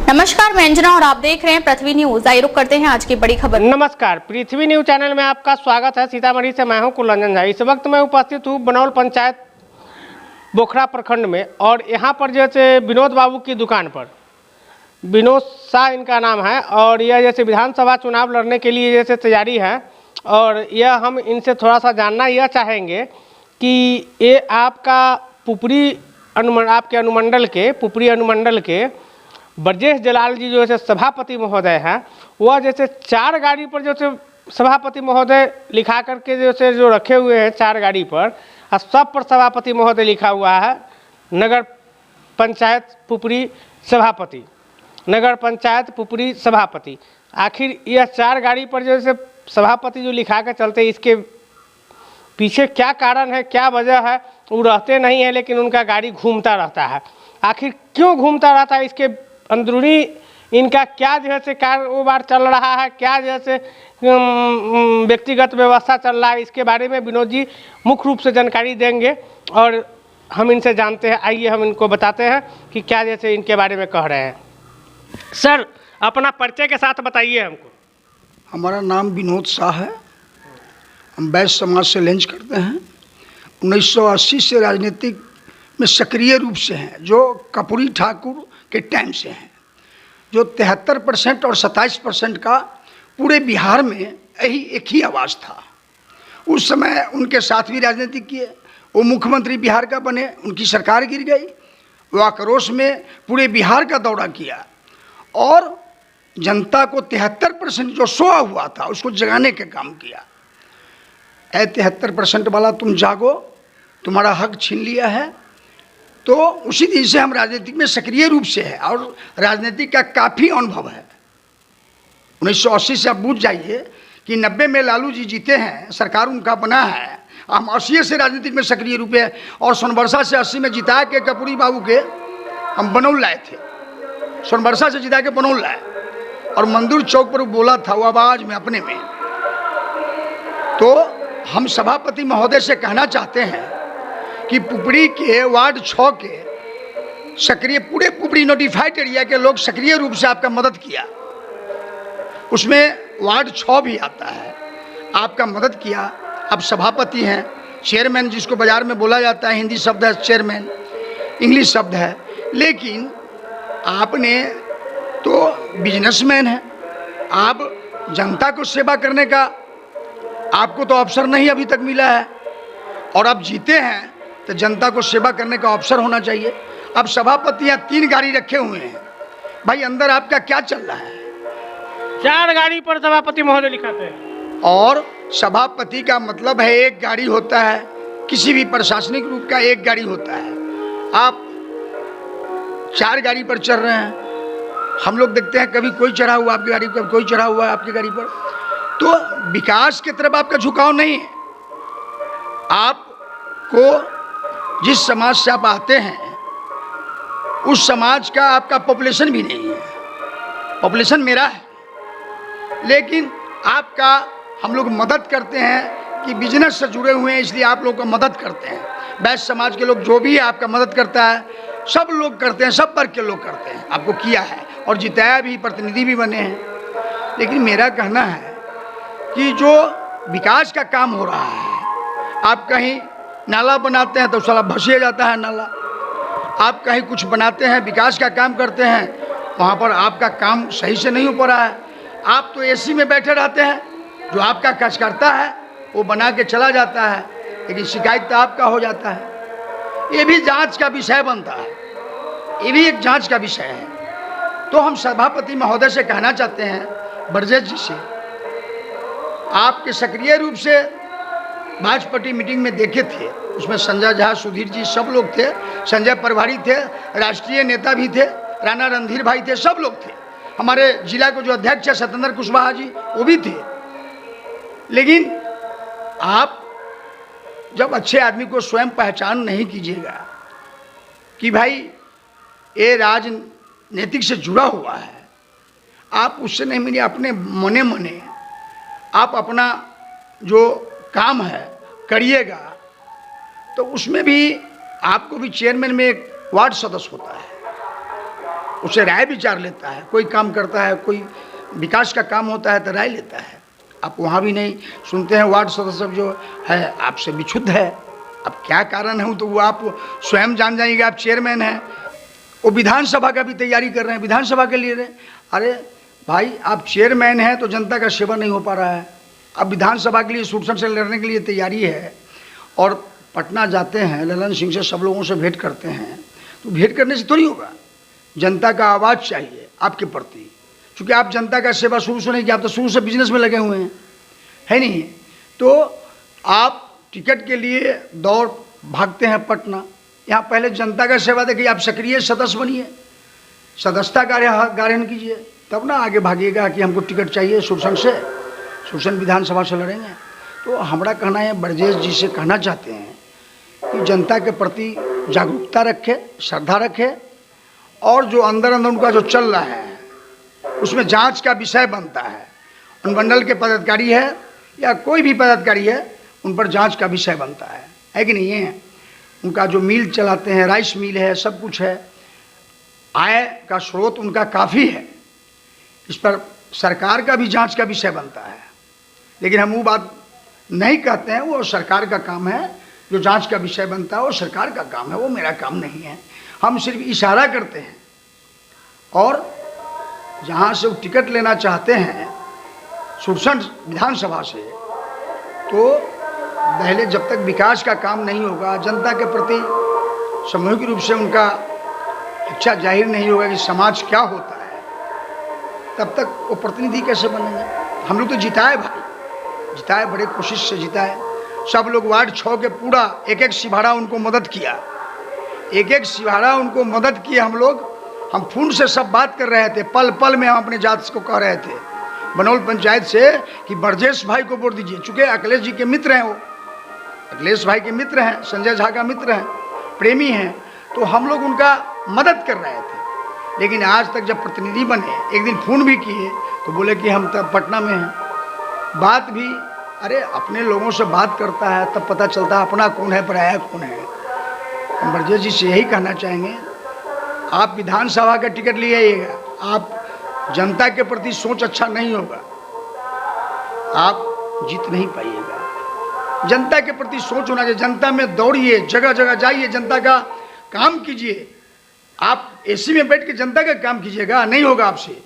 नमस्कार, मैं अंजना और आप देख रहे हैं पृथ्वी न्यूज। आइए रुक करते हैं आज की बड़ी खबर। नमस्कार, पृथ्वी न्यूज चैनल में आपका स्वागत है। सीतामढ़ी से मैं हूं कुलरंजन झा। इस वक्त मैं उपस्थित हूं बनौल पंचायत बोखरा प्रखंड में और यहां पर जैसे विनोद बाबू की दुकान पर, विनोद शाह इनका नाम है और यह जैसे विधानसभा चुनाव लड़ने के लिए जैसे तैयारी है और यह हम इनसे थोड़ा सा जानना यह चाहेंगे कि ये आपका आपके अनुमंडल के पुपरी अनुमंडल के ब्रजेश जलाल जी जो जैसे सभापति महोदय हैं, वह जैसे 4 गाड़ी पर जैसे सभापति महोदय लिखा करके जैसे जो रखे हुए हैं 4 गाड़ी पर, और सब पर सभापति महोदय लिखा हुआ है। नगर पंचायत पुपरी सभापति, नगर पंचायत पुपरी सभापति। आखिर यह 4 गाड़ी पर जैसे सभापति जो लिखा के चलते, इसके पीछे क्या कारण है, क्या वजह है? वो रहते नहीं है लेकिन उनका गाड़ी घूमता रहता है। आखिर क्यों घूमता रहता है? इसके अंदरूनी इनका क्या जैसे कारोबार चल रहा है, क्या जैसे व्यक्तिगत व्यवस्था चल रहा है, इसके बारे में विनोद जी मुख्य रूप से जानकारी देंगे और हम इनसे जानते हैं। आइए हम इनको बताते हैं कि क्या जैसे इनके बारे में कह रहे हैं। सर, अपना परिचय के साथ बताइए हमको। हमारा नाम विनोद शाह है। हम वैश्य समाज से लंच करते हैं। 1980 से राजनीतिक में सक्रिय रूप से हैं, जो कर्पूरी ठाकुर के टाइम से हैं, जो 73% और 27% का पूरे बिहार में यही एक ही आवाज़ था। उस समय उनके साथ भी राजनीति किए, वो मुख्यमंत्री बिहार का बने, उनकी सरकार गिर गई। वो आक्रोश में पूरे बिहार का दौरा किया और जनता को 73% जो सोया हुआ था उसको जगाने का काम किया। 73% वाला तुम जागो, तुम्हारा हक छीन लिया है। तो उसी दिन से हम राजनीति में सक्रिय रूप से है और राजनीति का काफ़ी अनुभव है। 1980 से आप बूझ जाइए कि 90 में लालू जी जीते हैं, सरकार उनका बना है। हम 80 से राजनीति में सक्रिय रूप है और सोनबरसा से 80 में जिता के कर्पूरी बाबू के हम बनौल लाए थे। सोनबरसा से जिता के बनौल लाए और मंदिर चौक पर बोला था वो आवाज़ में अपने में। तो हम सभापति महोदय से कहना चाहते हैं कि पुपरी के वार्ड 6 के सक्रिय, पूरे पुपरी नोटिफाइड एरिया के लोग सक्रिय रूप से आपका मदद किया। उसमें वार्ड 6 भी आता है, आपका मदद किया। आप सभापति हैं, चेयरमैन जिसको बाजार में बोला जाता है, हिंदी शब्द है चेयरमैन, इंग्लिश शब्द है, लेकिन आपने तो बिजनेसमैन है। आप जनता को सेवा करने का आपको तो अवसर नहीं अभी तक मिला है और आप जीते हैं तो जनता को सेवा करने का अवसर होना चाहिए। अब सभापति यहाँ 3 गाड़ी रखे हुए हैं, भाई अंदर आपका क्या चल रहा है? 4 गाड़ी पर सभापति महोदय लिखाते हैं और सभापति का मतलब है 1 गाड़ी होता है, किसी भी प्रशासनिक रूप का 1 गाड़ी होता है। आप 4 गाड़ी पर चढ़ रहे हैं। हम लोग देखते हैं कभी कोई चढ़ा हुआ आपकी गाड़ी पर, कोई चढ़ा हुआ है आपकी गाड़ी पर। तो विकास की तरफ आपका झुकाव नहीं है। आपको जिस समाज से आप आते हैं उस समाज का आपका पॉपुलेशन भी नहीं है। पॉपुलेशन मेरा है, लेकिन आपका हम लोग मदद करते हैं कि बिजनेस से जुड़े हुए हैं, इसलिए आप लोग का मदद करते हैं। वैश्य समाज के लोग जो भी है आपका मदद करता है, सब लोग करते हैं, सब वर्ग के लोग करते हैं। आपको किया है और जिताया भी, प्रतिनिधि भी बने हैं। लेकिन मेरा कहना है कि जो विकास का काम हो रहा है, आप कहीं नाला बनाते हैं तो साला भसिया जाता है नाला। आप कहीं कुछ बनाते हैं, विकास का काम करते हैं, वहाँ पर आपका काम सही से नहीं हो पा रहा है। आप तो एसी में बैठे रहते हैं, जो आपका कार्यकर्ता है वो बना के चला जाता है, लेकिन शिकायत तो आपका हो जाता है। ये भी जांच का विषय बनता है, ये भी एक जांच का विषय है। तो हम सभापति महोदय से कहना चाहते हैं, ब्रजेश जी से, आपके सक्रिय रूप से भाजपा मीटिंग में देखे थे, उसमें संजय झा, सुधीर जी सब लोग थे, संजय प्रभारी थे, राष्ट्रीय नेता भी थे, राणा रणधीर भाई थे, सब लोग थे। हमारे जिला को जो अध्यक्ष है सत्येंद्र कुशवाहा जी, वो भी थे। लेकिन आप जब अच्छे आदमी को स्वयं पहचान नहीं कीजिएगा कि भाई ये राजनीतिक से जुड़ा हुआ है, आप उससे नहीं मिले, अपने मने मने आप अपना जो काम है करिएगा, तो उसमें भी आपको भी चेयरमैन में एक वार्ड सदस्य होता है, उससे राय विचार लेता है, कोई काम करता है, कोई विकास का काम होता है तो राय लेता है। आप वहाँ भी नहीं सुनते हैं। वार्ड सदस्य जो है आपसे विक्षुब्ध है, अब क्या कारण है तो वो आप स्वयं जान जाएंगे। आप चेयरमैन हैं, वो विधानसभा का भी तैयारी कर रहे हैं, विधानसभा के लिए रहे। अरे भाई आप चेयरमैन हैं तो जनता का सेवा नहीं हो पा रहा है। अब विधानसभा के लिए सुरसठ से लड़ने के लिए तैयारी है और पटना जाते हैं, ललन सिंह से सब लोगों से भेंट करते हैं, तो भेंट करने से थोड़ी होगा। जनता का आवाज़ चाहिए आपके प्रति, क्योंकि आप जनता का सेवा शुरू से नहीं किया, आप तो शुरू से बिजनेस में लगे हुए हैं, है नहीं। तो आप टिकट के लिए दौड़ भागते हैं पटना। यहाँ पहले जनता का सेवा देखिए, आप सक्रिय सदस्य बनिए, सदस्यता गारहन कीजिए, तब ना आगे भागिएगा कि हमको टिकट चाहिए सुरसन से, सुरसन विधानसभा से लड़ेंगे। तो हमारा कहना है, ब्रजेश जी से कहना चाहते हैं कि जनता के प्रति जागरूकता रखे, श्रद्धा रखे, और जो अंदर अंदर उनका जो चल रहा है उसमें जांच का विषय बनता है। अनुमंडल के पदाधिकारी है या कोई भी पदाधिकारी है, उन पर जांच का विषय बनता है कि नहीं है। उनका जो मिल चलाते हैं, राइस मिल है, सब कुछ है, आय का स्रोत उनका काफ़ी है, इस पर सरकार का भी जांच का विषय बनता है। लेकिन हम वो बात नहीं कहते हैं, वो सरकार का काम है। जो जांच का विषय बनता है वो सरकार का काम है, वो मेरा काम नहीं है। हम सिर्फ इशारा करते हैं। और जहाँ से वो टिकट लेना चाहते हैं सुरसठ विधानसभा से, तो पहले जब तक विकास का काम नहीं होगा, जनता के प्रति सामूहिक रूप से उनका इच्छा जाहिर नहीं होगा कि समाज क्या होता है, तब तक वो प्रतिनिधि कैसे बनेंगे। हम लोग तो जिताए भाई, जिताए, बड़े कोशिश से जिताए। सब लोग वार्ड 6 के पूरा एक एक सिभाड़ा उनको मदद किया, एक एक सिभाड़ा उनको मदद किए। हम लोग, हम फोन से सब बात कर रहे थे, पल पल में हम अपने जात को कह रहे थे बनौल पंचायत से कि ब्रजेश भाई को वोट दीजिए। चूँकि अखिलेश जी के मित्र हैं, वो अखिलेश भाई के मित्र हैं, संजय झा का मित्र हैं, प्रेमी हैं, तो हम लोग उनका मदद कर रहे थे। लेकिन आज तक जब प्रतिनिधि बने, एक दिन फ़ोन भी किए तो बोले कि हम तब पटना में हैं। बात भी, अरे अपने लोगों से बात करता है तब पता चलता है अपना कौन है, पराया कौन है। हम ब्रजेश जी से यही कहना चाहेंगे, आप विधानसभा का टिकट ले आइएगा, आप जनता के प्रति सोच अच्छा नहीं होगा, आप जीत नहीं पाइएगा। जनता के प्रति सोच होना चाहिए, जनता में दौड़िए, जगह जगह जाइए, जनता का काम कीजिए। आप एसी में बैठ के जनता का काम कीजिएगा, नहीं होगा आपसे।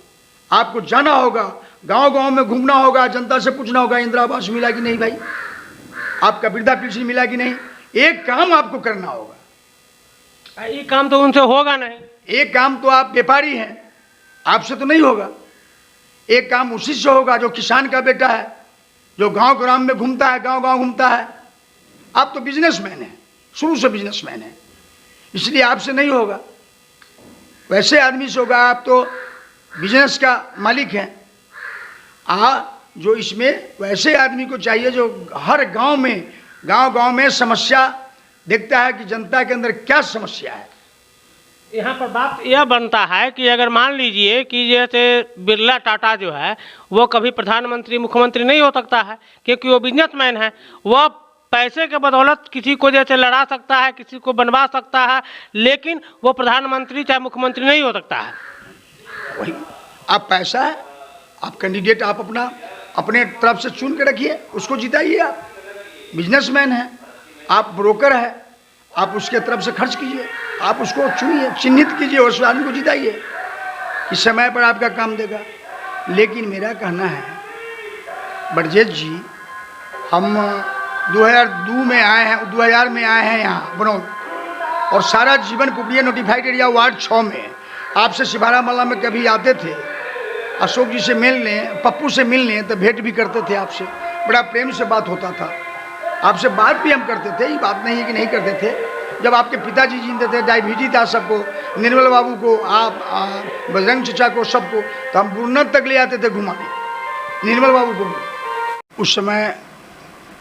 आपको जाना होगा, गांव गांव में घूमना होगा, जनता से पूछना होगा इंदिरा आवास मिला कि नहीं भाई, आपका वृद्धा पेंशन मिला कि नहीं। एक काम आपको करना होगा। ये काम तो उनसे होगा नहीं। एक काम तो आप व्यापारी हैं, आपसे तो नहीं होगा। एक काम उसी से होगा जो किसान का बेटा है, जो गांव ग्राम में घूमता है, गांव गांव घूमता है। आप तो बिजनेसमैन हैं, शुरू से बिजनेसमैन हैं, इसलिए आपसे नहीं होगा। वैसे आदमी से होगा, आप तो बिजनेस का मालिक हैं। जो इसमें वैसे आदमी को चाहिए जो हर गांव में समस्या देखता है कि जनता के अंदर क्या समस्या है। यहाँ पर बात यह बनता है कि अगर मान लीजिए कि जैसे बिरला टाटा जो है वो कभी प्रधानमंत्री मुख्यमंत्री नहीं हो सकता है, क्योंकि वो बिजनेसमैन है। वह पैसे के बदौलत किसी को जैसे लड़ा सकता है, किसी को बनवा सकता है, लेकिन वो प्रधानमंत्री चाहे मुख्यमंत्री नहीं हो सकता है। वही, आप पैसा है, आप कैंडिडेट आप अपने तरफ से चुन के रखिए, उसको जिताइए। आप बिजनेसमैन हैं, आप ब्रोकर है, आप उसके तरफ से खर्च कीजिए, आप उसको चुनिए, चिन्हित कीजिए, उस आदमी को जिताइए कि समय पर आपका काम देगा। लेकिन मेरा कहना है ब्रजेश जी, हम 2002 में आए हैं, 2000 में आए हैं यहाँ बनौल, और सारा जीवन कुपड़िया नोटिफाइड एरिया वार्ड 6 में आपसे सिभारा मल्ला में कभी आते थे, अशोक जी से मिलने, पप्पू से मिलने, तो भेंट भी करते थे आपसे, बड़ा प्रेम से बात होता था। आपसे बात भी हम करते थे, ये बात नहीं है कि नहीं करते थे। जब आपके पिताजी जीते थे, डायबिटीज था सबको, निर्मल बाबू को, आप बजरंग चचा को, सबको, तो हम बुरनत तक ले आते थे घुमाने, निर्मल बाबू को। उस समय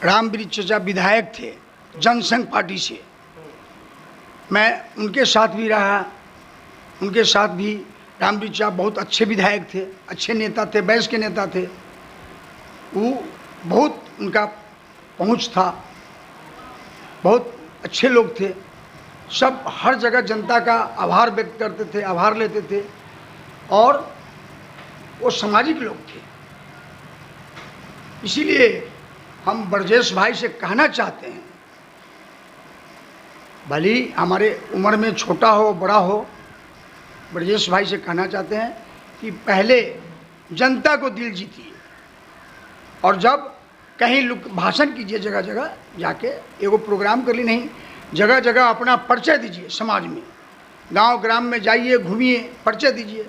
रामवृक्ष चचा विधायक थे जनसंघ पार्टी से, मैं उनके साथ भी रहा, उनके साथ भी रामवृक्ष चचा बहुत अच्छे विधायक थे, अच्छे नेता थे, वैस के नेता थे। वो बहुत उनका पहुंच था, बहुत अच्छे लोग थे, सब हर जगह जनता का आभार व्यक्त करते थे, आभार लेते थे। और वो सामाजिक लोग थे। इसीलिए हम ब्रजेश भाई से कहना चाहते हैं, भले ही हमारे उम्र में छोटा हो बड़ा हो, ब्रजेश भाई से कहना चाहते हैं कि पहले जनता को दिल जीतिए और जब कहीं भाषण कीजिए, जगह जगह जाके एगो प्रोग्राम कर ली नहीं, जगह जगह अपना परिचय दीजिए, समाज में गांव ग्राम में जाइए, घूमिए, परिचय दीजिए,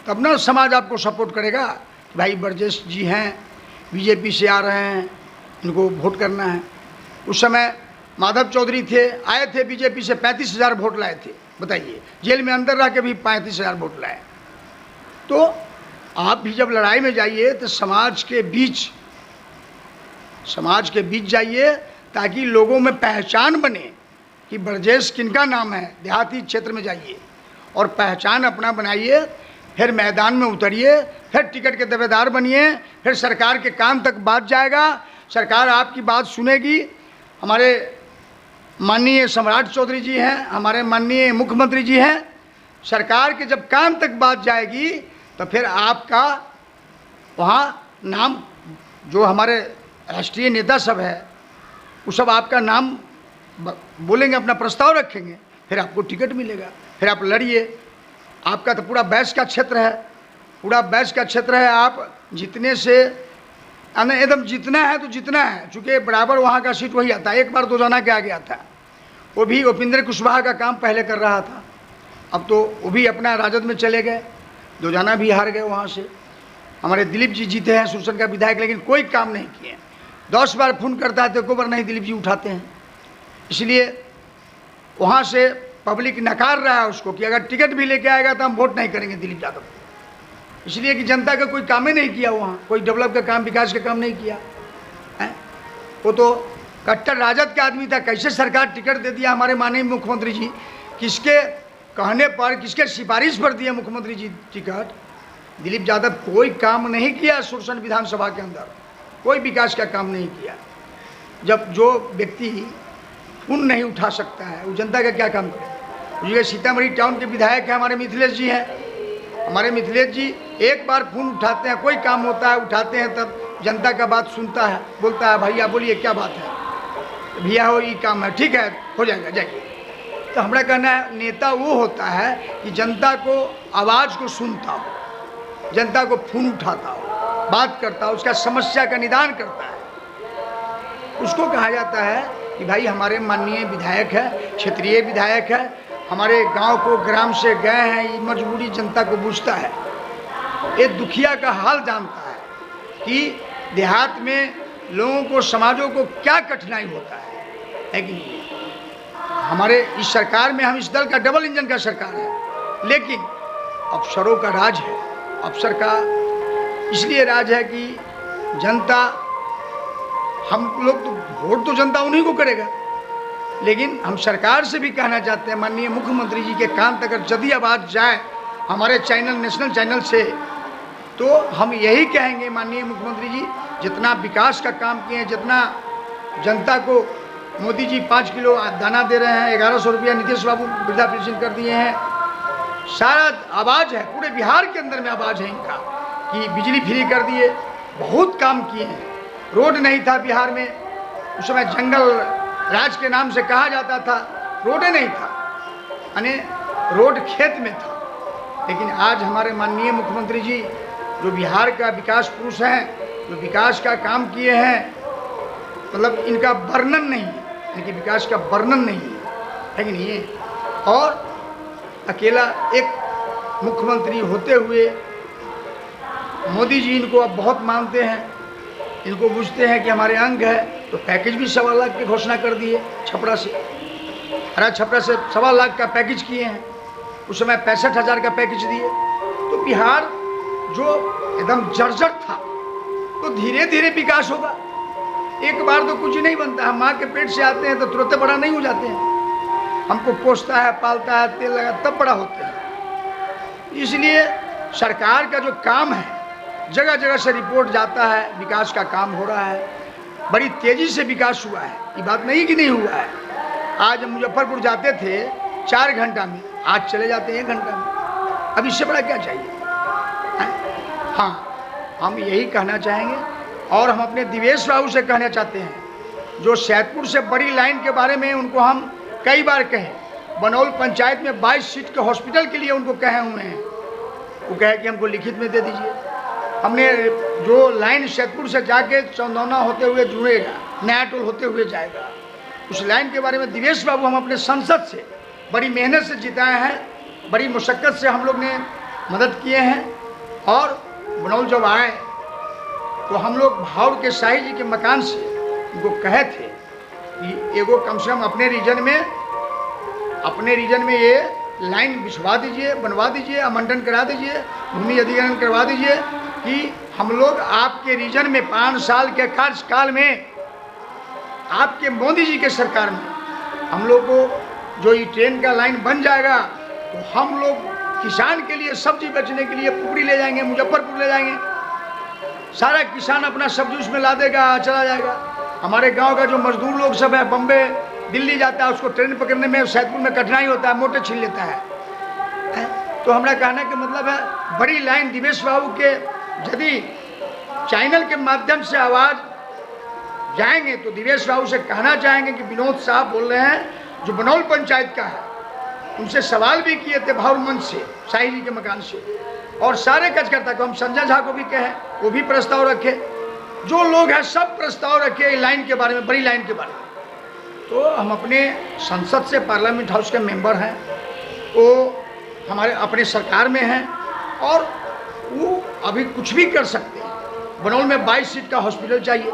तब ना समाज आपको सपोर्ट करेगा कि भाई ब्रजेश जी हैं, बीजेपी से आ रहे हैं, इनको वोट करना है। उस समय माधव चौधरी थे, आए थे बीजेपी से, 35,000 वोट लाए थे। बताइए, जेल में अंदर रह के भी 35,000 वोट लाए। तो आप भी जब लड़ाई में जाइए तो समाज के बीच जाइए, ताकि लोगों में पहचान बने कि ब्रजेश किनका नाम है। देहाती क्षेत्र में जाइए और पहचान अपना बनाइए, फिर मैदान में उतरिए, फिर टिकट के दावेदार बनिए, फिर सरकार के काम तक बात जाएगा, सरकार आपकी बात सुनेगी। हमारे माननीय सम्राट चौधरी जी हैं, हमारे माननीय मुख्यमंत्री जी हैं, सरकार के जब काम तक बात जाएगी तो फिर आपका वहाँ नाम, जो हमारे राष्ट्रीय नेता सब है वो सब आपका नाम बोलेंगे, अपना प्रस्ताव रखेंगे, फिर आपको टिकट मिलेगा, फिर आप लड़िए। आपका तो पूरा बैच का क्षेत्र है, पूरा बैच का क्षेत्र है। आप जितने से एकदम जितना है तो जितना है, चूँकि बराबर वहाँ का सीट वही आता है। एक बार दोजाना के आ गया था, वो भी उपेंद्र कुशवाहा का काम पहले कर रहा था, अब तो वो भी अपना राजद में चले गए, दोजाना भी हार गए वहाँ से। हमारे दिलीप जी जीते हैं सुरसर का विधायक, लेकिन कोई काम नहीं किए। 10 बार फोन करता है तो को बार नहीं दिलीप जी उठाते हैं। इसलिए वहाँ से पब्लिक नकार रहा है उसको कि अगर टिकट भी लेके आएगा तो हम वोट नहीं करेंगे दिलीप यादव को, इसलिए कि जनता का कोई काम ही नहीं किया, वहाँ कोई डेवलप का काम, विकास का काम नहीं किया है। वो तो कट्टर राजद का आदमी था। कैसे सरकार टिकट दे दिया हमारे माननीय मुख्यमंत्री जी, किसके कहने पर, किसके सिफारिश पर दिया मुख्यमंत्री जी टिकट? दिलीप यादव कोई काम नहीं किया सुरसन विधानसभा के अंदर, कोई विकास का काम नहीं किया। जब जो व्यक्ति फोन नहीं उठा सकता है वो जनता का क्या काम करे? ये सीतामढ़ी टाउन के विधायक है हमारे मिथिलेश जी हैं। हमारे मिथिलेश जी एक बार फोन उठाते हैं, कोई काम होता है उठाते हैं, तब जनता का बात सुनता है, बोलता है भैया बोलिए क्या बात है, भैया हो ये काम है, ठीक है हो जाएगा जाइए। तो हमारा कहना है नेता वो होता है कि जनता को आवाज़ को सुनता हो, जनता को फोन उठाता हो, बात करता हो, उसका समस्या का निदान करता है। उसको कहा जाता है कि भाई हमारे माननीय विधायक है, क्षेत्रीय विधायक है, हमारे गांव को ग्राम से गए हैं, ये मजबूरी जनता को बुझता है, ये दुखिया का हाल जानता है कि देहात में लोगों को, समाजों को क्या कठिनाई होता है कि हमारे इस सरकार में, हम इस दल का डबल इंजन का सरकार है, लेकिन अफसरों का राज है। अफसर का इसलिए राज है कि जनता, हम लोग तो वोट तो जनता उन्हीं को करेगा, लेकिन हम सरकार से भी कहना चाहते हैं माननीय मुख्यमंत्री जी के कान तक अगर यदि आवाज़ जाए हमारे चैनल, नेशनल चैनल से, तो हम यही कहेंगे माननीय मुख्यमंत्री जी जितना विकास का काम किए हैं, जितना जनता को मोदी जी 5 किलो दाना दे रहे हैं, 1100 रुपया नीतीश बाबू वृद्धा पेंशन कर दिए हैं, सारा आवाज़ है, पूरे बिहार के अंदर में आवाज़ है इनका कि बिजली फ्री कर दिए, बहुत काम किए हैं। रोड नहीं था बिहार में, उस समय जंगल राज के नाम से कहा जाता था, रोडें नहीं था, यानी रोड खेत में था। लेकिन आज हमारे माननीय मुख्यमंत्री जी जो बिहार का विकास पुरुष हैं, जो विकास का काम किए हैं, मतलब इनका वर्णन नहीं है, इनके विकास का वर्णन नहीं है कि नहीं है। और अकेला एक मुख्यमंत्री होते हुए मोदी जी इनको अब बहुत मानते हैं, इनको बुझते हैं कि हमारे अंग है, तो पैकेज भी 1.25 लाख की घोषणा कर दिए छपरा से, हरा छपरा से 1.25 लाख का पैकेज किए हैं, उस समय 65,000 का पैकेज दिए। तो बिहार जो एकदम जर्जर था, तो धीरे धीरे विकास होगा। एक बार तो कुछ नहीं बनता, हम माँ के पेट से आते हैं तो तुरंत बड़ा नहीं हो जाते हैं, हमको पोसता है, पालता है, तेल लगा तब बड़ा होते हैं। इसलिए सरकार का जो काम है, जगह जगह से रिपोर्ट जाता है, विकास का काम हो रहा है, बड़ी तेजी से विकास हुआ है, ये बात नहीं कि नहीं हुआ है। आज हम मुजफ्फरपुर जाते थे 4 घंटा में, आज चले जाते हैं 1 घंटा में। अब इससे बड़ा क्या चाहिए? हाँ, हम यही कहना चाहेंगे और हम अपने दिवेश बाबू से कहना चाहते हैं, जो सैदपुर से बड़ी लाइन के बारे में उनको हम कई बार कहे, बनौल पंचायत में 22 सीट के हॉस्पिटल के लिए उनको कहे हुए हैं, वो कहे कि हमको लिखित में दे दीजिए। हमने जो लाइन सैदपुर से जाके चंदौना होते हुए जुड़ेगा, नया टोल होते हुए जाएगा, उस लाइन के बारे में दिवेश बाबू हम अपने संसद से बड़ी मेहनत से जिताए हैं, बड़ी मुशक्क़त से हम लोग ने मदद किए हैं। और बनौल जब आए तो हम लोग भावर के शाही जी के मकान से उनको कहे थे कि एगो कम से कम अपने रीजन में ये लाइन बिछवा दीजिए, बनवा दीजिए, आवंटन करा दीजिए, भूमि अधिग्रहण करवा दीजिए कि हम लोग आपके रीजन में 5 साल के कार्यकाल में, आपके मोदी जी के सरकार में हम लोग को जो ये ट्रेन का लाइन बन जाएगा तो हम लोग किसान के लिए सब्जी बेचने के लिए पुपरी ले जाएंगे, मुजफ्फरपुर ले जाएंगे, सारा किसान अपना सब्जी उसमें ला देगा, चला जाएगा। हमारे गांव का जो मजदूर लोग सब है, बम्बे दिल्ली जाता है, उसको ट्रेन पकड़ने में सैदपुर में कठिनाई होता है, मोटे छीन लेता है। तो हमारा कहने का मतलब है बड़ी लाइन दिवेश बाबू के यदि चैनल के माध्यम से आवाज़ जाएंगे तो दिवेश बाबू से कहना चाहेंगे कि विनोद साहब बोल रहे हैं जो बनौल पंचायत का है, उनसे सवाल भी किए थे भावर मंच से, शाही जी के मकान से, और सारे कार्यकर्ता को हम संजय झा को भी कहे, वो भी प्रस्ताव रखे, जो लोग हैं सब प्रस्ताव रखे लाइन के बारे में, बड़ी लाइन के बारे में। तो हम अपने संसद से, पार्लियामेंट हाउस के मेंबर हैं, वो हमारे अपने सरकार में हैं और वो अभी कुछ भी कर सकते हैं। बनौल में 22 सीट का हॉस्पिटल चाहिए,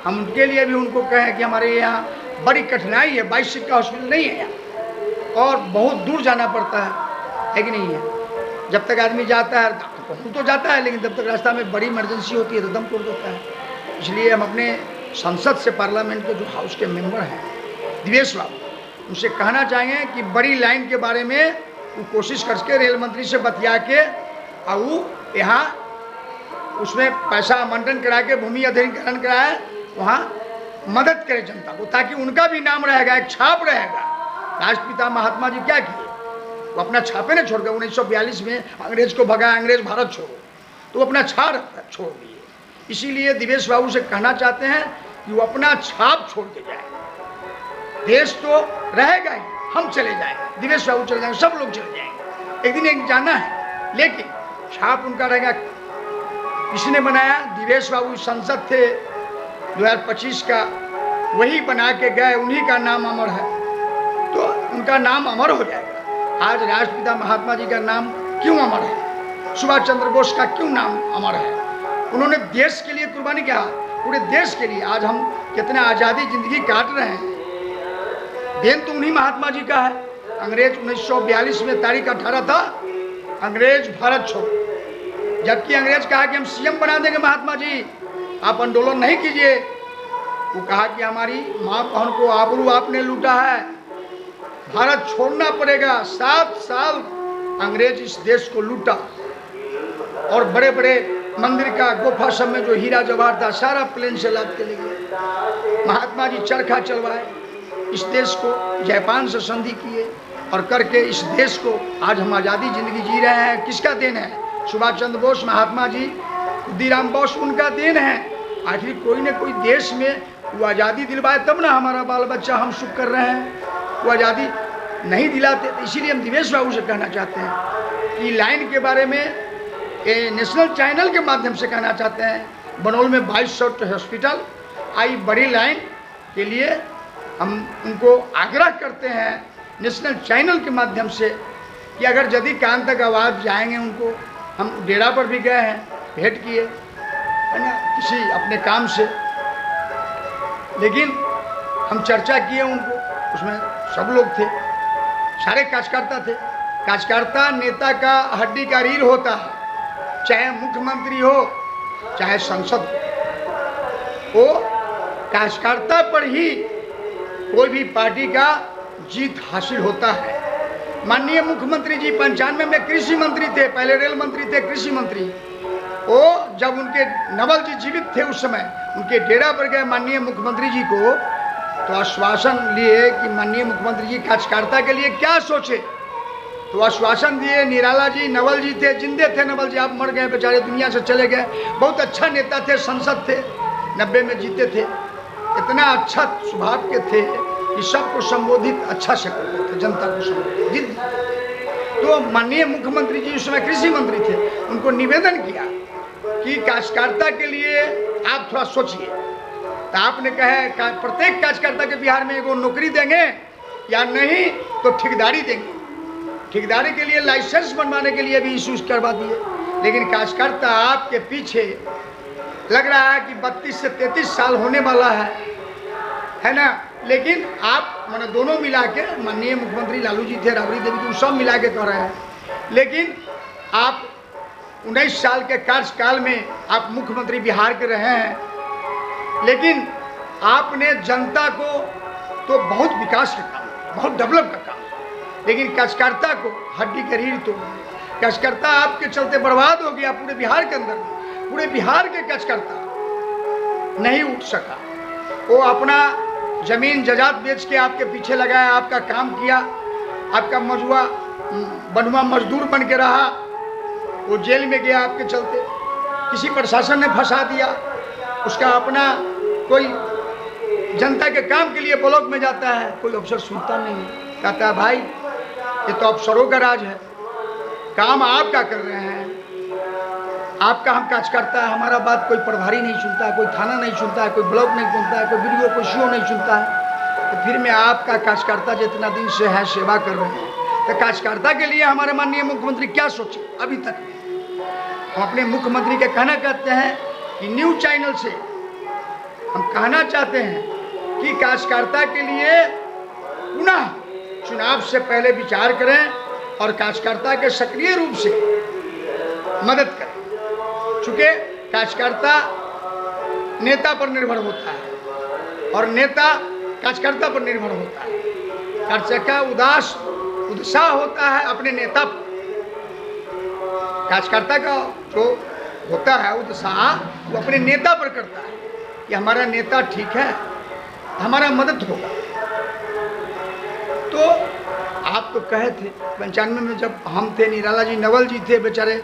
हम उनके लिए भी उनको कहें कि हमारे यहाँ बड़ी कठिनाई है, 22 सीट का हॉस्पिटल नहीं है यहाँ और बहुत दूर जाना पड़ता है कि नहीं है। जब तक आदमी जाता है पहुँच तो जाता है, लेकिन जब तक रास्ता में बड़ी इमरजेंसी होती है तो दम तोड़ देता है। इसलिए हम अपने संसद से, पार्लियामेंट के जो हाउस के मेंबर हैं दिवेश बाबू, उनसे कहना चाहेंगे कि बड़ी लाइन के बारे में वो कोशिश करके रेल मंत्री से बतिया के और वो यहाँ उसमें पैसा आवंटन करा के भूमि अधिग्रहण कराए, वहाँ मदद करे जनता को, ताकि उनका भी नाम रहेगा, एक छाप रहेगा। राष्ट्रपिता महात्मा जी क्या किए, वो अपना छापे न छोड़ गए। 1942 में अंग्रेज को भगाया, अंग्रेज भारत छोड़ो, तो वो अपना छाप छोड़ दिए। इसीलिए दिवेश बाबू से कहना चाहते हैं कि वो अपना छाप छोड़ के जाए। देश तो रहेगा ही, हम चले जाएंगे, दिवेश बाबू चले जाएंगे, सब लोग चले जाएंगे, एक दिन एक जाना है, लेकिन छाप उनका रहेगा। किसने बनाया? दिवेश बाबू संसद थे 2025 का, वही बना के गए, उन्हीं का नाम अमर है, तो उनका नाम अमर हो जाएगा। आज राष्ट्रपिता महात्मा जी का नाम क्यों अमर है? सुभाष चंद्र बोस का क्यों नाम अमर है? उन्होंने देश के लिए कुर्बानी किया, पूरे देश के लिए। आज हम कितने आज़ादी जिंदगी काट रहे हैं, देन तो उन्हीं महात्मा जी का है। अंग्रेज 1942 में तारीख 18 था, अंग्रेज भारत छोड़ो, जबकि अंग्रेज कहा कि हम सीएम बना देंगे महात्मा जी, आप आंदोलन नहीं कीजिए। वो कहा कि हमारी माँ बहन को आबरू आपने लूटा है, भारत छोड़ना पड़ेगा। 7 साल अंग्रेज इस देश को लूटा और बड़े बड़े मंदिर का गुफा सब में जो हीरा जवाहर था सारा प्लेन से लाद के ले गए। महात्मा जी चरखा चलवाए, इस देश को जापान से संधि किए और करके इस देश को आज हम आज़ादी जिंदगी जी रहे हैं। किसका देन है? सुभाष चंद्र बोस, महात्मा जी, खुदीराम बोस, उनका देन है। आखिर कोई न कोई देश में वो आज़ादी दिलवाए तब ना हमारा बाल बच्चा हम सुख कर रहे हैं। वो आज़ादी नहीं दिलाते, तो इसीलिए हम दिवेश बाबू से कहना चाहते हैं कि लाइन के बारे में नेशनल चैनल के माध्यम से कहना चाहते हैं। बनौल में 2200 हॉस्पिटल आई, बड़ी लाइन के लिए हम उनको आग्रह करते हैं नेशनल चैनल के माध्यम से कि अगर यदि कान तक आवाज़ जाएंगे उनको। हम डेरा पर भी गए हैं, भेंट किए है ना, किसी अपने काम से, लेकिन हम चर्चा किए उनको, उसमें सब लोग थे, सारे कार्यकर्ता थे। कार्यकर्ता नेता का हड्डी का रीढ़ होता है, चाहे मुख्यमंत्री हो चाहे संसद हो, वो कार्यकर्ता पर ही कोई भी पार्टी का जीत हासिल होता है। माननीय मुख्यमंत्री जी 95 में कृषि मंत्री थे, पहले रेल मंत्री थे, कृषि मंत्री। वो जब उनके नवल जी जीवित थे उस समय उनके डेरा पर गए माननीय मुख्यमंत्री जी को, तो आश्वासन लिए कि माननीय मुख्यमंत्री जी कार्यकर्ता के लिए क्या सोचे, तो आश्वासन दिए। निराला जी, नवल जी थे, जिंदे थे नवल जी, आप मर गए बेचारे, दुनिया से चले गए। बहुत अच्छा नेता थे, संसद थे, 90 में जीते थे। इतना अच्छा स्वभाव के थे कि सबको संबोधित अच्छा से करते थे, जनता को संबोधित। तो माननीय मुख्यमंत्री जी उस समय कृषि मंत्री थे, उनको निवेदन किया कि कार्यकर्ता के लिए आप थोड़ा सोचिए। तो आपने कहा प्रत्येक कार्यकर्ता के बिहार में एगो नौकरी देंगे या नहीं तो ठेकेदारी देंगे। ठेकेदारी के लिए लाइसेंस बनवाने के लिए भी इशूज करवा दिए। लेकिन कार्यकर्ता आपके पीछे लग रहा है कि 32 से 33 साल होने वाला है ना। लेकिन आप मैंने दोनों मिला के, माननीय मुख्यमंत्री लालू जी थे, राबड़ी देवी जी, सब मिला के कह रहे हैं। लेकिन आप 19 साल के कार्यकाल में आप मुख्यमंत्री बिहार के रहे हैं, लेकिन आपने जनता को तो बहुत विकास का काम, बहुत डेवलप का काम, लेकिन कार्यकर्ता को हड्डी का रीढ़ तो कार्यकर्ता आपके चलते बर्बाद हो गया। पूरे बिहार के अंदर, पूरे बिहार के कार्यकर्ता नहीं उठ सका। वो अपना जमीन जायदाद बेच के आपके पीछे लगाया, आपका काम किया, आपका बनुआ मजदूर बन के रहा, वो जेल में गया आपके चलते। किसी प्रशासन ने फंसा दिया, उसका अपना कोई जनता के काम के लिए ब्लॉक में जाता है, कोई अफसर सुनता नहीं, कहता है भाई ये तो अफसरों का राज है, काम आप क्या कर रहे हैं, आपका हम कार्यकर्ता है, हमारा बात कोई प्रभारी नहीं सुनता है, कोई थाना नहीं सुनता है, कोई ब्लॉक नहीं सुनता है, कोई वीडियो कोई सीओ नहीं सुनता है। तो फिर मैं आपका कार्यकर्ता जितना दिन से है सेवा कर रहे हैं, तो कार्यकर्ता के लिए हमारे माननीय मुख्यमंत्री क्या सोचे। अभी तक हम अपने मुख्यमंत्री के कहना कहते हैं कि न्यूज चैनल से हम कहना चाहते हैं कि कार्यकर्ता के लिए पुनः चुनाव से पहले विचार करें और कार्यकर्ता के सक्रिय रूप से मदद करें। चूँकि कार्यकर्ता नेता पर निर्भर होता है और नेता कार्यकर्ता पर निर्भर होता है। कार्यकर्ता उत्साह होता है अपने नेता पर। कार्यकर्ता का जो होता है उत्साह वो अपने नेता पर करता है कि हमारा नेता ठीक है, हमारा मदद होगा। तो आप तो कहे थे 95 में जब हम थे, निराला जी, नवल जी थे, बेचारे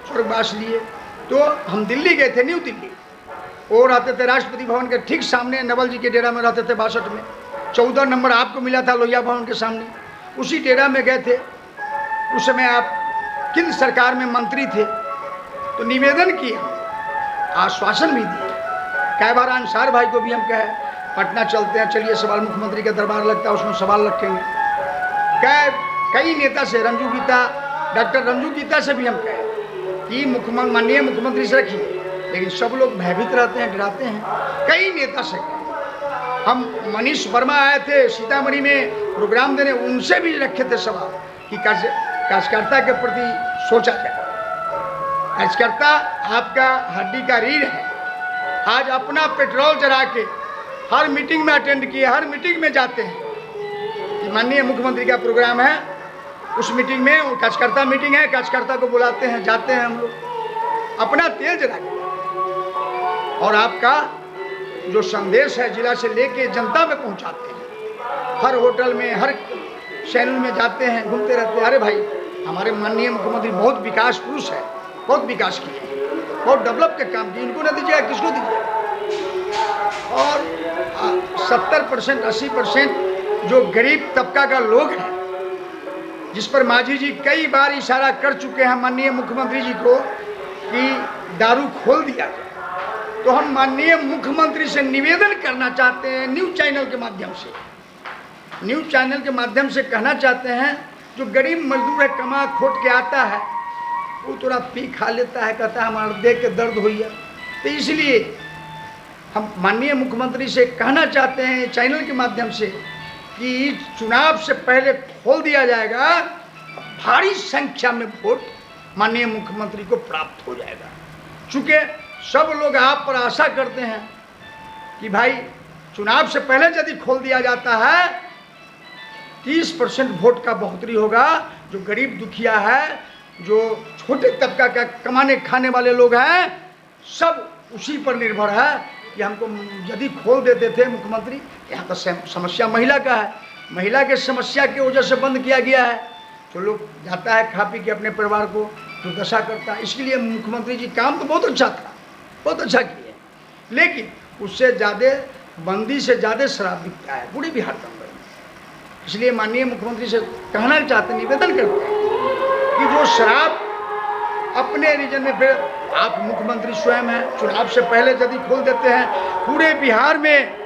स्वर्गवास लिए, तो हम दिल्ली गए थे, न्यू दिल्ली। वो रहते थे राष्ट्रपति भवन के ठीक सामने, नवल जी के डेरा में रहते थे 62 में। 14 नंबर आपको मिला था लोहिया भवन के सामने, उसी डेरा में गए थे। उस समय आप केंद्र सरकार में मंत्री थे, तो निवेदन किए, आश्वासन भी दिए। कई बार अंसार भाई को भी हम कहे पटना चलते हैं, चलिए सवाल मुख्यमंत्री का दरबार लगता है, उसमें सवाल रखेंगे। कई नेता से, रंजू गीता, डॉक्टर रंजू गीता से भी हम कहे कि माननीय मुख्यमंत्री से रखिए, लेकिन सब लोग भयभीत रहते हैं, डराते हैं। कई नेता से हम, मनीष वर्मा आए थे सीतामढ़ी में प्रोग्राम देने, उनसे भी रखे थे सवाल कि कार्यकर्ता के प्रति सोचा जाए। कार्यकर्ता आपका हड्डी का रीढ़ है। आज अपना पेट्रोल जला के हर मीटिंग में अटेंड किए, हर मीटिंग में जाते हैं कि माननीय मुख्यमंत्री का प्रोग्राम है, उस मीटिंग में, वो कार्यकर्ता मीटिंग है, कार्यकर्ता को बुलाते हैं, जाते हैं हम लोग अपना तेल जला के। और आपका जो संदेश है जिला से लेके जनता में पहुंचाते हैं। हर होटल में, हर चैनल में जाते हैं, घूमते रहते हैं। अरे भाई हमारे माननीय मुख्यमंत्री बहुत विकास पुरुष है, बहुत विकास किए, बहुत डेवलप के काम किए, इनको न दीजिएगा किसको दीजिएगा। और 70% 80% जो गरीब तबका का लोग हैं, जिस पर मांझी जी कई बार इशारा कर चुके हैं माननीय मुख्यमंत्री जी को कि दारू खोल दिया जाए, तो हम माननीय मुख्यमंत्री से निवेदन करना चाहते हैं न्यूज चैनल के माध्यम से, न्यूज चैनल के माध्यम से कहना चाहते हैं, जो गरीब मजदूर है, कमा खोट के आता है, वो थोड़ा पी खा लेता है, कहता है हमारा देख के दर्द हो गया। तो इसलिए हम माननीय मुख्यमंत्री से कहना चाहते हैं चैनल के माध्यम से कि चुनाव से पहले खोल दिया जाएगा, भारी संख्या में वोट माननीय मुख्यमंत्री को प्राप्त हो जाएगा। चूँकि सब लोग आप पर आशा करते हैं कि भाई चुनाव से पहले यदि खोल दिया जाता है 30% वोट का बढ़ोतरी होगा। जो गरीब दुखिया है, जो छोटे तबका का कमाने खाने वाले लोग हैं, सब उसी पर निर्भर है कि हमको यदि खोल देते थे मुख्यमंत्री। यहाँ तो समस्या महिला का है, महिला के समस्या की वजह से बंद किया गया है। तो लोग जाता है खा पी के अपने परिवार को दुर्दशा करता है। इसके लिए मुख्यमंत्री जी काम तो बहुत अच्छा था, बहुत अच्छा किए, लेकिन उससे ज़्यादा बंदी से ज़्यादा शराब बिकता है पूरे बिहार के अंदर। इसलिए माननीय मुख्यमंत्री से कहना चाहते, निवेदन करते हैं कि जो शराब अपने रीजन में, फिर आप मुख्यमंत्री स्वयं हैं, चुनाव से पहले यदि खोल देते हैं पूरे बिहार में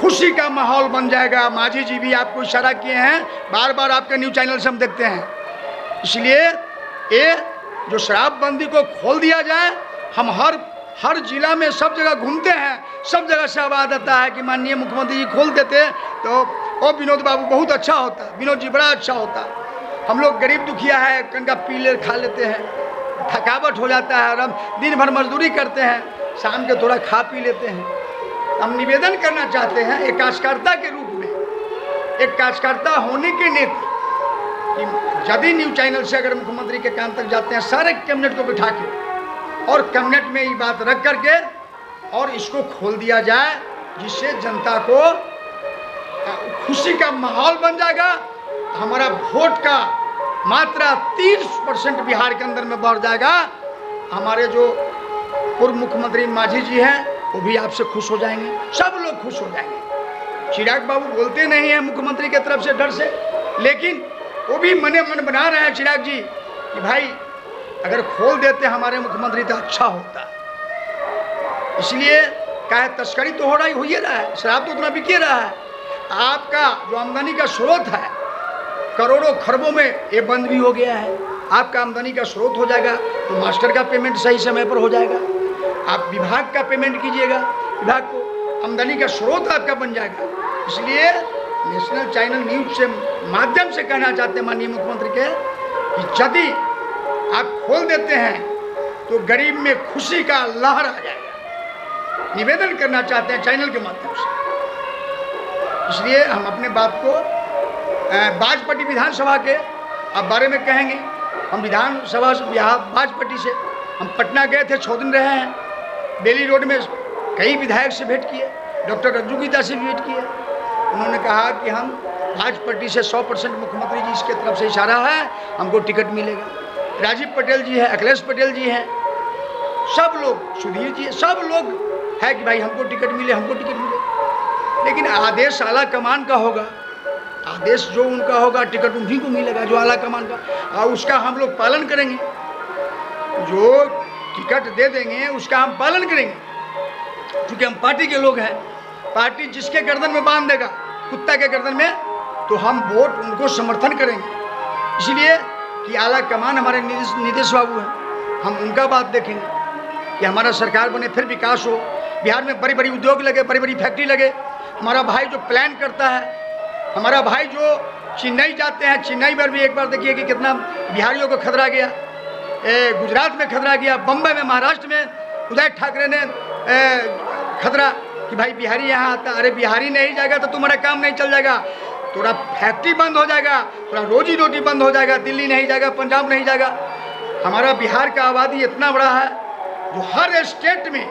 खुशी का माहौल बन जाएगा। मांझी जी भी आपको इशारा किए हैं, बार बार आपके न्यूज़ चैनल से हम देखते हैं। इसलिए ये जो शराबबंदी को खोल दिया जाए, हम हर जिला में सब जगह घूमते हैं, सब जगह से आवाज़ आता है कि माननीय मुख्यमंत्री जी खोल देते तो ओ विनोद बाबू बहुत अच्छा होता, विनोद जी बड़ा अच्छा होता। हम लोग गरीब दुखिया है, कनका पी ले खा लेते हैं, थकावट हो जाता है, और हम दिन भर मजदूरी करते हैं, शाम के थोड़ा खा पी लेते हैं। हम निवेदन करना चाहते हैं एक कार्यकर्ता के रूप में, एक कार्यकर्ता होने के नाते, कि यदि न्यूज़ चैनल से अगर मुख्यमंत्री के कान तक जाते हैं, सारे कैबिनेट को बिठा के और कैबिनेट में ये बात रख करके और इसको खोल दिया जाए, जिससे जनता को खुशी का माहौल बन जाएगा। हमारा वोट का मात्रा 30% बिहार के अंदर में बढ़ जाएगा। हमारे जो पूर्व मुख्यमंत्री मांझी जी हैं वो भी आपसे खुश हो जाएंगे, सब लोग खुश हो जाएंगे। चिराग बाबू बोलते नहीं हैं मुख्यमंत्री की तरफ से डर से, लेकिन वो भी मने मन बना रहे हैं चिराग जी कि भाई अगर खोल देते हमारे मुख्यमंत्री तो अच्छा होता। इसलिए क्या है, तस्करी तो हो ही रहा है, शराब तो उतना बिके रहा है। आपका जो आमदनी का स्रोत है करोड़ों खरबों में, ये बंद भी हो गया है। आपका आमदनी का स्रोत हो जाएगा तो मास्टर का पेमेंट सही समय पर हो जाएगा, आप विभाग का पेमेंट कीजिएगा, विभाग को आमदनी का स्रोत आपका बन जाएगा। इसलिए नेशनल चैनल न्यूज़ से माध्यम से कहना चाहते हैं माननीय मुख्यमंत्री के कि यदि आप खोल देते हैं तो गरीब में खुशी का लहर आ जाएगा। निवेदन करना चाहते हैं चैनल के माध्यम से। इसलिए हम अपने बात को बाजपट्टी विधानसभा के अब बारे में कहेंगे। हम विधानसभा से यहाँ बाजपट्टी से हम पटना गए थे, 6 दिन रहे हैं। बेली रोड में कई विधायक से भेंट किए, डॉक्टर रज्जू गीता से भी भेंट किए। उन्होंने कहा कि हम बाजपट्टी से 100% मुख्यमंत्री जी इसके तरफ से इशारा है, हमको टिकट मिलेगा। राजीव पटेल जी हैं, अखिलेश पटेल जी हैं, सब लोग, सुधीर जी, सब लोग है कि भाई हमको टिकट मिले, हमको टिकट मिले। लेकिन आदेश आला कमान का होगा, आदेश जो उनका होगा टिकट उन्हीं को मिलेगा, जो आला कमान का, और उसका हम लोग पालन करेंगे। जो टिकट दे देंगे उसका हम पालन करेंगे, क्योंकि हम पार्टी के लोग हैं। पार्टी जिसके गर्दन में बांध देगा, कुत्ता के गर्दन में, तो हम वोट उनको समर्थन करेंगे। इसलिए कि आला कमान हमारे नीतीश बाबू हैं, हम उनका बात देखेंगे कि हमारा सरकार बने, फिर विकास हो, बिहार में बड़ी बड़ी उद्योग लगे, बड़ी बड़ी फैक्ट्री लगे। हमारा भाई जो प्लान करता है, हमारा भाई जो चेन्नई जाते हैं, चेन्नई पर भी एक बार देखिए कि कितना बिहारियों को खतरा गया, गुजरात में खतरा गया, बम्बई में, महाराष्ट्र में उदय ठाकरे ने खतरा कि भाई बिहारी यहाँ आता। अरे बिहारी नहीं जाएगा तो तुम्हारा काम नहीं चल जाएगा, थोड़ा फैक्ट्री बंद हो जाएगा, थोड़ा रोजी रोटी बंद हो जाएगा, दिल्ली नहीं जाएगा, पंजाब नहीं जाएगा। हमारा बिहार का आबादी इतना बड़ा है जो हर स्टेट में,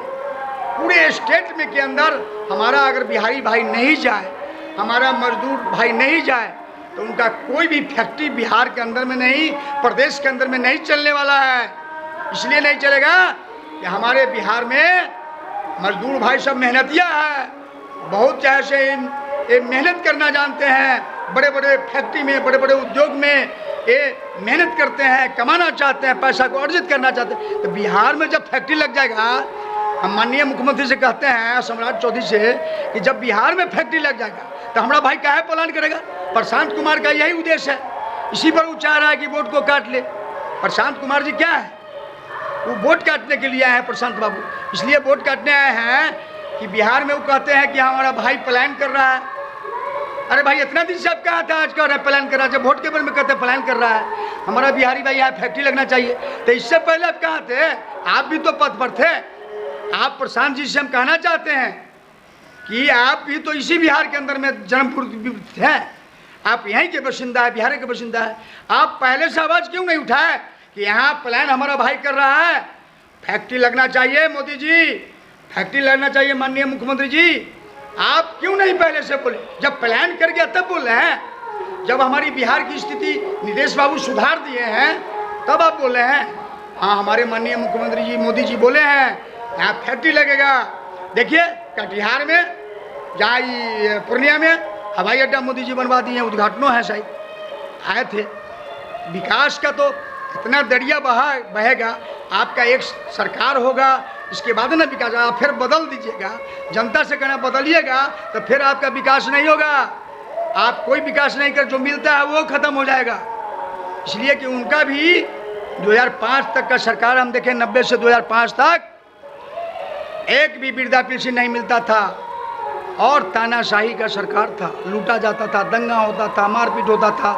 पूरे स्टेट में के अंदर हमारा अगर बिहारी भाई नहीं जाए, हमारा मजदूर भाई नहीं जाए, तो उनका कोई भी फैक्ट्री बिहार के अंदर में नहीं, प्रदेश के अंदर में नहीं चलने वाला है। इसलिए नहीं चलेगा कि हमारे बिहार में मजदूर भाई सब मेहनतिया है, बहुत चाहे से ये मेहनत करना जानते हैं, बड़े बड़े फैक्ट्री में, बड़े बड़े उद्योग में ये मेहनत करते हैं, कमाना चाहते हैं, पैसा को अर्जित करना चाहते हैं। तो बिहार में जब फैक्ट्री लग जाएगा, हम माननीय मुख्यमंत्री से कहते हैं, सम्राट चौधरी से, कि जब बिहार में फैक्ट्री लग जाएगा तो हमारा भाई काहे प्लान करेगा। प्रशांत कुमार का यही उद्देश्य है, इसी पर वो चाह रहा है कि वोट को काट ले। प्रशांत कुमार जी क्या है, वो वोट काटने के लिए आए हैं प्रशांत बाबू, इसलिए वोट काटने आए हैं कि बिहार में वो कहते हैं कि हमारा भाई प्लान कर रहा है। अरे भाई इतना दिन से आप कहा था, आज कह रहे हैं प्लान कर रहा है, जब वोट के बारे में कहते हैं प्लान कर रहा है, हमारा बिहारी भाई यहाँ फैक्ट्री लगना चाहिए। तो इससे पहले आप कहाँ थे, आप भी तो पद पर थे। आप प्रशांत जी से हम कहना चाहते हैं कि आप भी तो इसी बिहार के अंदर में जन्मपुर हैं, आप यहीं के बाशिंदा है, बिहार के बाशिंदा है। आप पहले से आवाज़ क्यों नहीं उठाए कि यहाँ प्लान हमारा भाई कर रहा है, फैक्ट्री लगना चाहिए, मोदी जी फैक्ट्री लगना चाहिए, माननीय मुख्यमंत्री जी। आप क्यों नहीं पहले से बोले, जब प्लान कर गया तब बोल रहे हैं। जब हमारी बिहार की स्थिति नीतीश बाबू सुधार दिए हैं तब आप बोल रहे हैं। हाँ, हमारे माननीय मुख्यमंत्री जी मोदी जी बोले हैं यहाँ फैक्ट्री लगेगा। देखिए कटिहार में, जहाँ पूर्णिया में हवाई अड्डा मोदी जी बनवा दिए हैं, उद्घाटनों है, शायद आए थे। विकास का तो इतना दरिया बहेगा, आपका एक सरकार होगा इसके बाद ना विकास, आप फिर बदल दीजिएगा, जनता से कहना बदलिएगा तो फिर आपका विकास नहीं होगा। आप कोई विकास नहीं कर, जो मिलता है वो खत्म हो जाएगा। इसलिए कि उनका भी 2005 तक का सरकार हम देखें, 90 से 2005 तक एक भी वृद्धा पेंशन नहीं मिलता था और तानाशाही का सरकार था। लूटा जाता था, दंगा होता था, मारपीट होता था,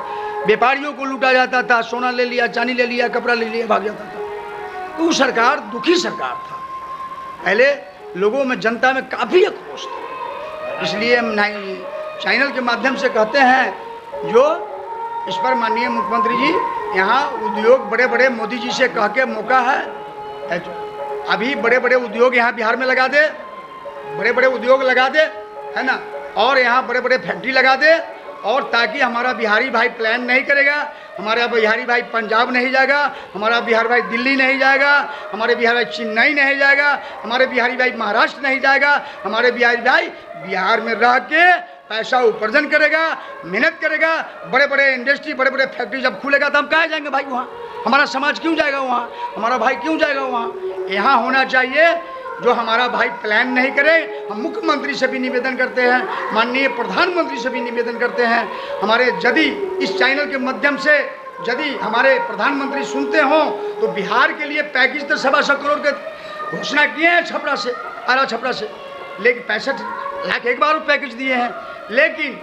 व्यापारियों को लूटा जाता था, सोना ले लिया, चांदी ले लिया, कपड़ा ले लिया, भाग जाता था। तो वो सरकार दुखी सरकार था। पहले लोगों में, जनता में काफ़ी आक्रोश था। इसलिए हम चैनल के माध्यम से कहते हैं, जो इस पर माननीय मुख्यमंत्री जी यहाँ उद्योग बड़े बड़े मोदी जी से कह के मौका है, अभी बड़े बड़े उद्योग यहाँ बिहार में लगा दे, बड़े बड़े उद्योग लगा दे, है ना, और यहाँ बड़े बड़े फैक्ट्री लगा दे, और ताकि हमारा बिहारी भाई प्लान नहीं करेगा, हमारा बिहारी भाई पंजाब नहीं जाएगा, हमारा बिहारी भाई दिल्ली नहीं जाएगा, हमारे बिहारी भाई चेन्नई नहीं जाएगा, हमारे बिहारी भाई महाराष्ट्र नहीं जाएगा, हमारे बिहारी भाई बिहार में रह के पैसा उपार्जन करेगा, मेहनत करेगा। बड़े बड़े इंडस्ट्री, बड़े बड़े फैक्ट्री जब खुलेगा तो हम कहाँ जाएंगे भाई? वहाँ हमारा समाज क्यों जाएगा? वहाँ हमारा भाई क्यों जाएगा? वहाँ यहाँ होना चाहिए जो हमारा भाई प्लान नहीं करे। हम मुख्यमंत्री से भी निवेदन करते हैं, माननीय प्रधानमंत्री से भी निवेदन करते हैं, हमारे यदि इस चैनल के माध्यम से यदि हमारे प्रधानमंत्री सुनते हों तो बिहार के लिए पैकेज तो 125 करोड़ के घोषणा किए हैं छपरा से, आरा छपरा से, लेकिन 65 लाख एक बार पैकेज दिए हैं। लेकिन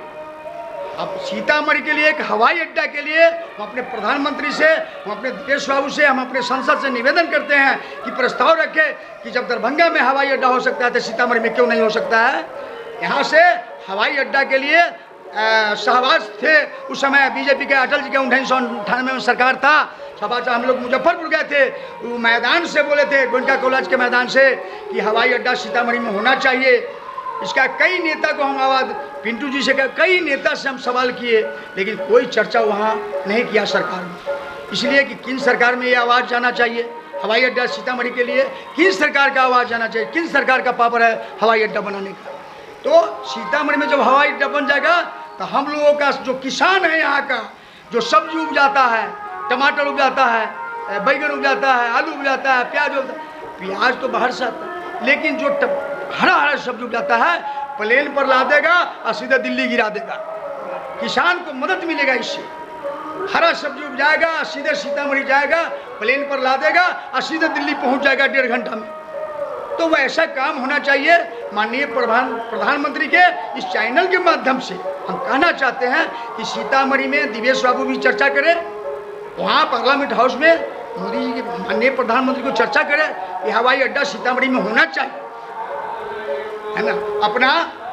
अब सीतामढ़ी के लिए एक हवाई अड्डा के लिए हम अपने प्रधानमंत्री से, हम अपने दिनेश बाबू से, हम अपने संसद से निवेदन करते हैं कि प्रस्ताव रखें कि जब दरभंगा में हवाई अड्डा हो सकता है तो सीतामढ़ी में क्यों नहीं हो सकता है। यहाँ से हवाई अड्डा के लिए शाहबाज थे उस समय बीजेपी के, अटल जी के 1998 में सरकार था। शाहबाज हम लोग मुजफ्फरपुर गए थे, वो मैदान से बोले थे, गोयनका कॉलेज के मैदान से, कि हवाई अड्डा सीतामढ़ी में होना चाहिए। इसका कई नेता को हम आवाज़, पिंटू जी से कई नेता से हम सवाल किए, लेकिन कोई चर्चा वहाँ नहीं किया सरकार में। इसलिए कि किन सरकार में ये आवाज़ जाना चाहिए हवाई अड्डा सीतामढ़ी के लिए, किन सरकार का आवाज़ जाना चाहिए, किन सरकार का पावर है हवाई अड्डा बनाने का। तो सीतामढ़ी में जब हवाई अड्डा बन जाएगा तो हम लोगों का जो किसान है यहाँ का, जो सब्जी उपजाता है, टमाटर उपजाता है, बैगन उपजाता है, आलू उपजाता है, प्याज उपजाता है, प्याज तो बाहर से आता है, लेकिन जो हरा हरा सब्जी उपजाता है प्लेन पर ला देगा और सीधा दिल्ली गिरा देगा। किसान को मदद मिलेगा इससे। हरा सब्जी उपजाएगा, सीधे सीतामढ़ी जाएगा, प्लेन पर ला देगा और सीधे दिल्ली पहुंच जाएगा 1.5 घंटा में। तो वैसा काम होना चाहिए। माननीय प्रधानमंत्री के इस चैनल के माध्यम से हम कहना चाहते हैं कि सीतामढ़ी में दिनेश बाबू भी चर्चा करें, वहाँ पार्लियामेंट हाउस में मोदी जी के माननीय प्रधानमंत्री को चर्चा करें कि हवाई अड्डा सीतामढ़ी में होना चाहिए, है ना। अपना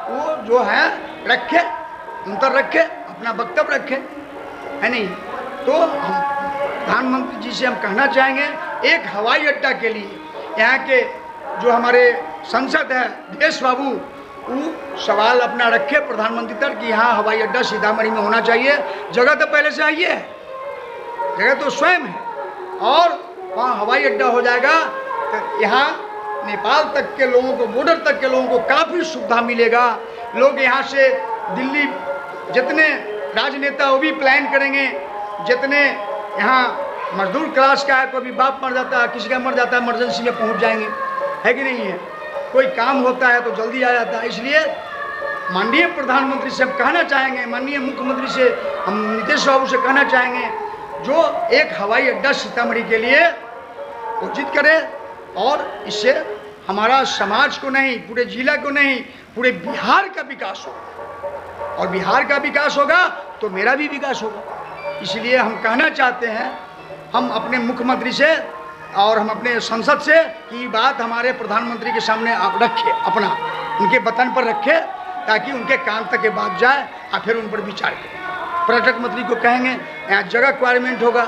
वो जो है रखे, अंतर रखे, अपना वक्तव्य रखे, है नहीं। तो हम प्रधानमंत्री जी से हम कहना चाहेंगे, एक हवाई अड्डा के लिए यहाँ के जो हमारे संसद है दिनेश बाबू, वो सवाल अपना रखे प्रधानमंत्री तक कि यहाँ हवाई अड्डा सीतामढ़ी में होना चाहिए। जगह तो पहले से आई है, जगह तो स्वयं है, और वहाँ हवाई अड्डा हो जाएगा तो यहाँ नेपाल तक के लोगों को, बॉर्डर तक के लोगों को काफ़ी सुविधा मिलेगा। लोग यहाँ से दिल्ली, जितने राजनेता वो भी प्लान करेंगे, जितने यहाँ मजदूर क्लास का है, कोई बाप मर जाता है, किसी का मर जाता है, इमरजेंसी में पहुँच जाएंगे, है कि नहीं है। कोई काम होता है तो जल्दी आ जाता है। इसलिए माननीय प्रधानमंत्री से हम कहना चाहेंगे, माननीय मुख्यमंत्री से हम नीतीश बाबू से कहना चाहेंगे, जो एक हवाई अड्डा सीतामढ़ी के लिए उचित करे, और इससे हमारा समाज को नहीं, पूरे जिला को नहीं, पूरे बिहार का विकास होगा, और बिहार का विकास होगा तो मेरा भी विकास होगा। इसलिए हम कहना चाहते हैं, हम अपने मुख्यमंत्री से और हम अपने संसद से कि बात हमारे प्रधानमंत्री के सामने आप रखें, अपना उनके बटन पर रखें, ताकि उनके कान तक के बात जाए और फिर उन पर विचार करें। पर्यटक मंत्री को कहेंगे यहाँ जगह रिक्वायरमेंट होगा,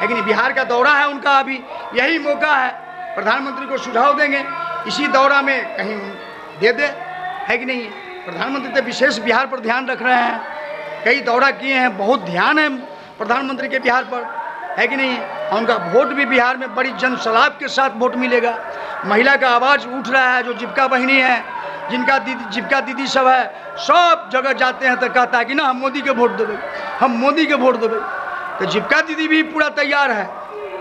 लेकिन बिहार का दौरा है उनका, अभी यही मौका है, प्रधानमंत्री को सुझाव देंगे, इसी दौरा में कहीं दे दे, है कि नहीं। प्रधानमंत्री तो विशेष बिहार पर ध्यान रख रहे हैं, कई दौरा किए हैं, बहुत ध्यान है प्रधानमंत्री के बिहार पर, है कि नहीं। उनका वोट भी बिहार में बड़ी जनसलाब के साथ वोट मिलेगा। महिला का आवाज़ उठ रहा है, जो जीविका बहिनी है, जिनका जीविका दीदी सब है, सब जगह जाते हैं तो कहता है कि ना हम मोदी के वोट देवे, हम मोदी के वोट देवे। तो जीविका दीदी भी पूरा तैयार है।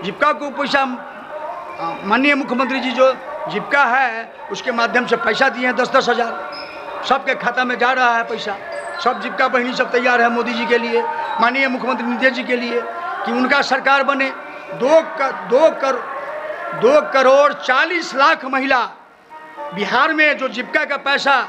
जीविका को पैसा माननीय मुख्यमंत्री जी जो जीविका है उसके माध्यम से पैसा दिए हैं 10-10 हज़ार, सबके खाता में जा रहा है पैसा। सब जीविका बहिनी सब तैयार है मोदी जी के लिए, माननीय मुख्यमंत्री नीतीश जी के लिए कि उनका सरकार बने। 2 करोड़ 40 लाख महिला बिहार में जो जीविका का पैसा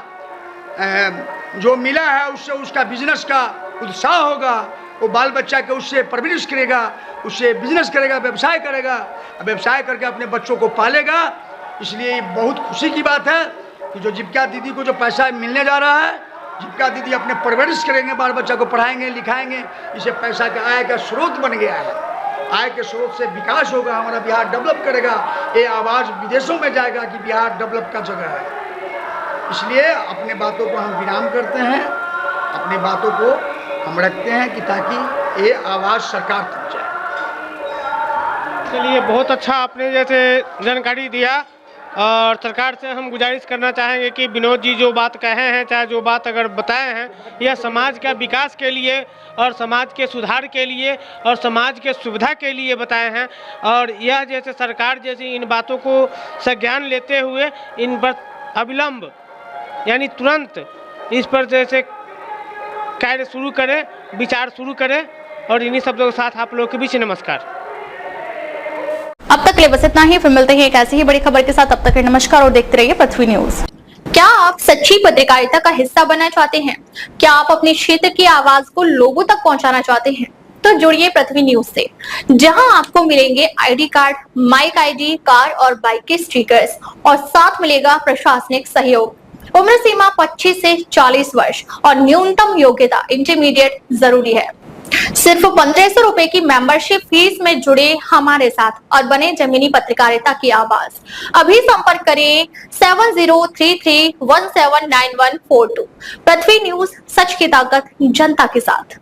जो मिला है उससे उसका बिजनेस का उत्साह होगा, वो बाल बच्चा के उससे परवरिश करेगा, उससे बिजनेस करेगा, व्यवसाय करेगा, व्यवसाय करके अपने बच्चों को पालेगा। इसलिए ये बहुत खुशी की बात है कि जो जीविका दीदी को जो पैसा मिलने जा रहा है, जीविका दीदी अपने परवरिश करेंगे, बाल बच्चा को पढ़ाएंगे लिखाएंगे, इसे पैसा का आय का स्रोत बन गया है। आय के स्रोत से विकास होगा, हमारा बिहार डेवलप करेगा। ये आवाज़ विदेशों में जाएगा कि बिहार डेवलप का जगह है। इसलिए अपने बातों को हम विराम करते हैं, अपनी बातों को हम रखते हैं कि ताकि ये आवाज़ सरकार तक जाए। चलिए, बहुत अच्छा आपने जैसे जानकारी दिया, और सरकार से हम गुजारिश करना चाहेंगे कि विनोद जी जो बात कहे हैं, चाहे जो बात अगर बताए हैं, यह समाज का विकास के लिए और समाज के सुधार के लिए और समाज के सुविधा के लिए बताए हैं। और यह जैसे सरकार जैसे इन बातों को संज्ञान लेते हुए इन पर अविलंब यानी तुरंत इस पर जैसे कार्य शुरू करें, विचार शुरू करें। और इन्हीं शब्दों के साथ आप लोगों के बीच नमस्कार। अब तक के लिए बस इतना ही, फिर मिलते हैं एक ऐसी ही बड़ी खबर के साथ। अब तक के लिए नमस्कार और देखते रहिए पृथ्वी न्यूज। क्या आप सच्ची पत्रकारिता का हिस्सा बनना चाहते हैं? क्या आप अपने क्षेत्र की आवाज को लोगों तक पहुंचाना चाहते हैं? तो जुड़िए पृथ्वी न्यूज से, जहां आपको मिलेंगे ID card, mike ID, car और बाइक के स्टिकर्स और साथ मिलेगा प्रशासनिक सहयोग। उम्र सीमा 25 से 40 वर्ष और न्यूनतम योग्यता इंटरमीडिएट जरूरी है। सिर्फ 1500 रुपए की मेंबरशिप फीस में जुड़े हमारे साथ और बने जमीनी पत्रकारिता की आवाज। अभी संपर्क करें 7033179142। पृथ्वी न्यूज, सच की ताकत जनता के साथ।